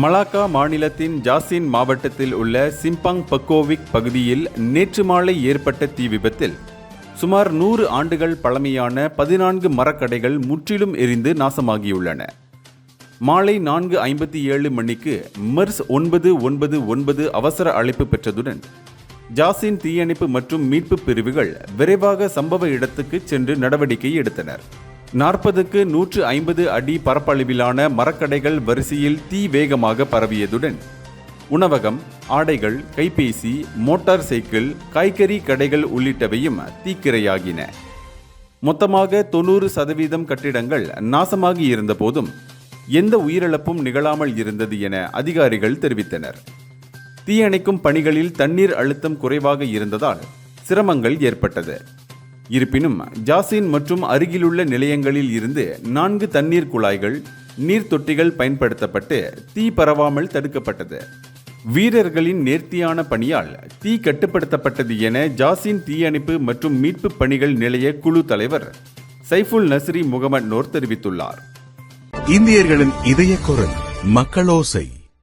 Malacca மாநிலத்தின் ஜாசின் மாவட்டத்தில் உள்ள சிம்பாங் பக்கோவிக் பகுதியில் நேற்று மாலை ஏற்பட்ட தீ விபத்தில் சுமார் 100 ஆண்டுகள் பழமையான 14 மரக்கடைகள் முற்றிலும் எரிந்து நாசமாகியுள்ளன. மாலை 4:57 மணிக்கு மெர்ஸ் 999 அவசர அழைப்பு பெற்றதுடன் ஜாசின் தீயணைப்பு மற்றும் மீட்பு பிரிவுகள் விரைவாக சம்பவ இடத்துக்கு சென்று நடவடிக்கை எடுத்தனர். 40க்கு 150 அடி பரப்பளவிலான மரக்கடைகள் வரிசையில் தீ வேகமாக பரவியதுடன் உணவகம், ஆடைகள், கைபேசி, மோட்டார் சைக்கிள், காய்கறி கடைகள் உள்ளிட்டவையும் தீக்கிரையாகின. மொத்தமாக 90% கட்டிடங்கள் நாசமாகி இருந்த போதும் எந்த உயிரிழப்பும் நிகழாமல் இருந்தது என அதிகாரிகள் தெரிவித்தனர். தீயணைக்கும் பணிகளில் தண்ணீர் அழுத்தம் குறைவாக இருந்ததால் சிரமங்கள் ஏற்பட்டது. இருப்பினும் ஜாசின் மற்றும் அருகிலுள்ள நிலையங்களில் இருந்து 4 தண்ணீர் குழாய்கள், நீர் தொட்டிகள் பயன்படுத்தப்பட்டு தீ பரவாமல் தடுக்கப்பட்டது. வீரர்களின் நேர்த்தியான பணியால் தீ கட்டுப்படுத்தப்பட்டது என ஜாசின் தீயணைப்பு மற்றும் மீட்பு பணிகள் நிலைய குழு தலைவர் சைஃபுல் நஸ்ரி முகமது நோர் தெரிவித்துள்ளார். இந்தியர்களின் இதய குரல் மக்களோசை.